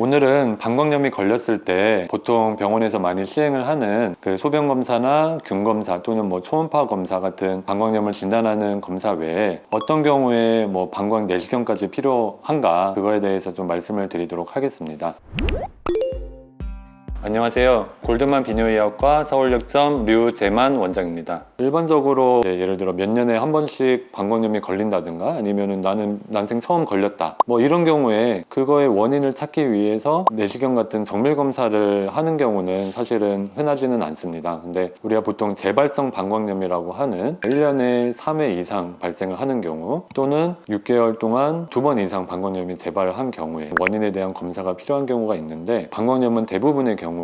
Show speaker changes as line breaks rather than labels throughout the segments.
오늘은 방광염이 걸렸을 때 보통 병원에서 많이 시행을 하는 그 소변 검사나 균 검사 또는 뭐 초음파 검사 같은 방광염을 진단하는 검사 외에 어떤 경우에 뭐 방광 내시경까지 필요한가, 그거에 대해서 좀 말씀을 드리도록 하겠습니다. 안녕하세요. 골드만 비뇨의학과 서울역점 류재만 원장입니다. 일반적으로 예를 들어 몇 년에 한 번씩 방광염이 걸린다든가 아니면은 나는 난생 처음 걸렸다 뭐 이런 경우에 그거의 원인을 찾기 위해서 내시경 같은 정밀 검사를 하는 경우는 사실은 흔하지는 않습니다. 근데 우리가 보통 재발성 방광염이라고 하는 1년에 3회 이상 발생을 하는 경우 또는 6개월 동안 2번 이상 방광염이 재발한 경우에 원인에 대한 검사가 필요한 경우가 있는데, 방광염은 대부분의 경우가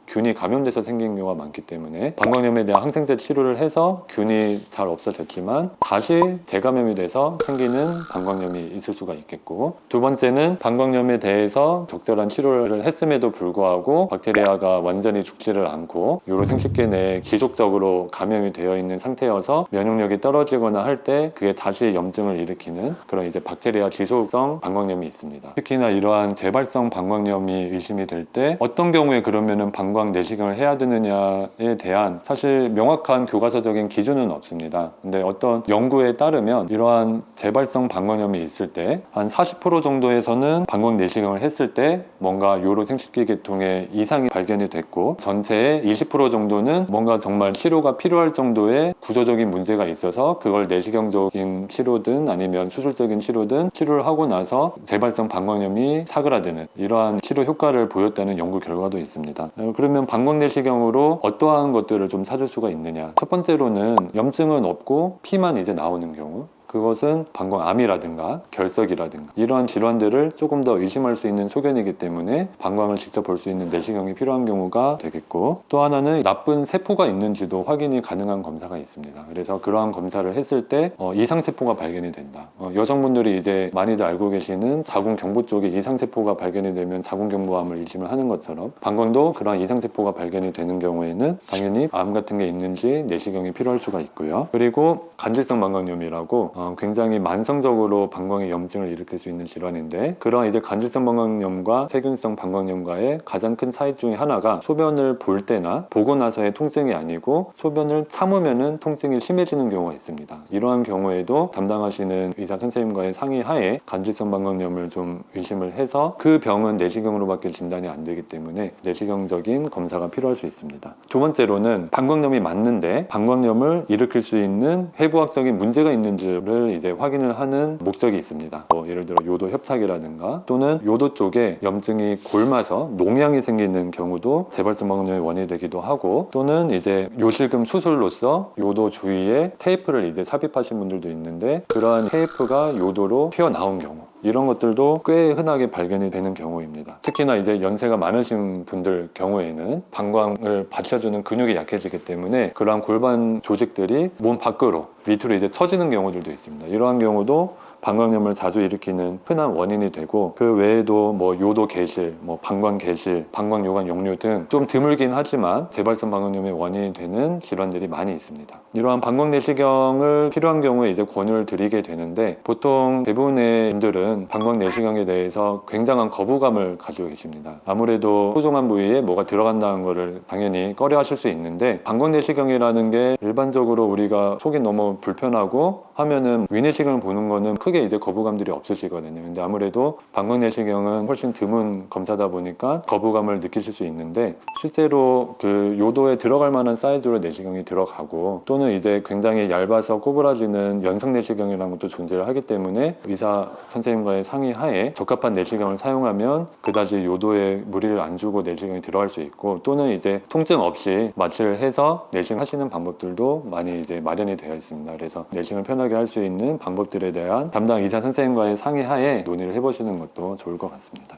균이 감염돼서 생긴 경우가 많기 때문에 방광염에 대한 항생제 치료를 해서 균이 잘 없어졌지만 다시 재감염이 돼서 생기는 방광염이 있을 수가 있겠고, 두 번째는 방광염에 대해서 적절한 치료를 했음에도 불구하고 박테리아가 완전히 죽지를 않고 요로 생식계 내에 지속적으로 감염이 되어 있는 상태여서 면역력이 떨어지거나 할 때 그게 다시 염증을 일으키는 그런 이제 박테리아 지속성 방광염이 있습니다. 특히나 이러한 재발성 방광염이 의심이 될 때 어떤 경우에 그러면은 방광 내시경을 해야 되느냐에 대한 사실 명확한 교과서적인 기준은 없습니다. 근데 어떤 연구에 따르면 이러한 재발성 방광염이 있을 때 한 40% 정도에서는 방광 내시경을 했을 때 뭔가 요로 생식기 계통에 이상이 발견이 됐고, 전체의 20% 정도는 뭔가 정말 치료가 필요할 정도의 구조적인 문제가 있어서 그걸 내시경적인 치료든 아니면 수술적인 치료든 치료를 하고 나서 재발성 방광염이 사그라드는 이러한 치료 효과를 보였다는 연구 결과도 있습니다. 그러면 방광 내시경으로 어떠한 것들을 좀 찾을 수가 있느냐? 첫 번째로는 염증은 없고 피만 이제 나오는 경우, 그것은 방광암이라든가 결석이라든가 이러한 질환들을 조금 더 의심할 수 있는 소견이기 때문에 방광을 직접 볼 수 있는 내시경이 필요한 경우가 되겠고, 또 하나는 나쁜 세포가 있는지도 확인이 가능한 검사가 있습니다. 그래서 그러한 검사를 했을 때 이상세포가 발견이 된다. 여성분들이 이제 많이들 알고 계시는 자궁경부 쪽에 이상세포가 발견이 되면 자궁경부암을 의심을 하는 것처럼 방광도 그러한 이상세포가 발견이 되는 경우에는 당연히 암 같은 게 있는지 내시경이 필요할 수가 있고요. 그리고 간질성 방광염이라고 굉장히 만성적으로 방광에 염증을 일으킬 수 있는 질환인데, 그런 이제 간질성 방광염과 세균성 방광염과의 가장 큰 차이 중에 하나가 소변을 볼 때나 보고 나서의 통증이 아니고 소변을 참으면은 통증이 심해지는 경우가 있습니다. 이러한 경우에도 담당하시는 의사 선생님과의 상의하에 간질성 방광염을 좀 의심을 해서 그 병은 내시경으로밖에 진단이 안 되기 때문에 내시경적인 검사가 필요할 수 있습니다. 두 번째로는 방광염이 맞는데 방광염을 일으킬 수 있는 해부학적인 문제가 있는지를 이제 확인을 하는 목적이 있습니다. 예를 들어 요도 협착이라든가 또는 요도 쪽에 염증이 골마서 농양이 생기는 경우도 재발성 방광염의 원인이 되기도 하고, 또는 이제 요실금 수술로서 요도 주위에 테이프를 이제 삽입하신 분들도 있는데 그러한 테이프가 요도로 튀어나온 경우, 이런 것들도 꽤 흔하게 발견이 되는 경우입니다. 특히나 이제 연세가 많으신 분들 경우에는 방광을 받쳐주는 근육이 약해지기 때문에 그러한 골반 조직들이 몸 밖으로 밑으로 이제 처지는 경우들도 있습니다. 이러한 경우도 방광염을 자주 일으키는 흔한 원인이 되고, 그 외에도 뭐 요도 개실, 뭐 방광 개실, 방광 요관 역류 등 좀 드물긴 하지만 재발성 방광염의 원인이 되는 질환들이 많이 있습니다. 이러한 방광 내시경을 필요한 경우에 이제 권유를 드리게 되는데, 보통 대부분의 분들은 방광 내시경에 대해서 굉장한 거부감을 가지고 계십니다. 아무래도 소중한 부위에 뭐가 들어간다는 거를 당연히 꺼려 하실 수 있는데, 방광 내시경이라는 게 일반적으로 우리가 속이 너무 불편하고 하면은 위내시경을 보는 거는 크게 이제 거부감들이 없으시거든요. 근데 아무래도 방광 내시경은 훨씬 드문 검사다 보니까 거부감을 느끼실 수 있는데, 실제로 그 요도에 들어갈 만한 사이즈로 내시경이 들어가고, 또는 이제 굉장히 얇아서 꼬부라지는 연성 내시경이라는 것도 존재를 하기 때문에 의사 선생님과의 상의하에 적합한 내시경을 사용하면 그다지 요도에 무리를 안 주고 내시경이 들어갈 수 있고, 또는 이제 통증 없이 마취를 해서 내시경 하시는 방법들도 많이 이제 마련이 되어 있습니다. 그래서 내시경을 편하게 할 수 있는 방법들에 대한 담당 의사 선생님과의 상의하에 논의를 해보시는 것도 좋을 것 같습니다.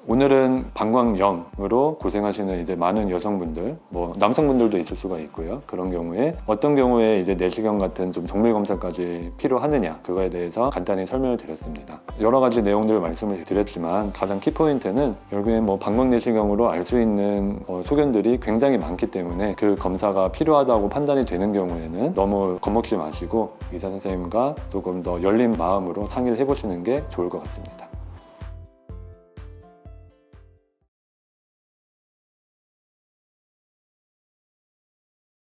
오늘은 방광염으로 고생하시는 이제 많은 여성분들, 뭐 남성분들도 있을 수가 있고요. 그런 경우에 어떤 경우에 이제 내시경 같은 좀 정밀 검사까지 필요하느냐, 그거에 대해서 간단히 설명을 드렸습니다. 여러 가지 내용들을 말씀을 드렸지만 가장 키포인트는 결국에 뭐 방광 내시경으로 알 수 있는 소견들이 굉장히 많기 때문에 그 검사가 필요하다고 판단이 되는 경우에는 너무 겁먹지 마시고 의사 선생님과 조금 더 열린 마음으로 상의를 해보시는 게 좋을 것 같습니다.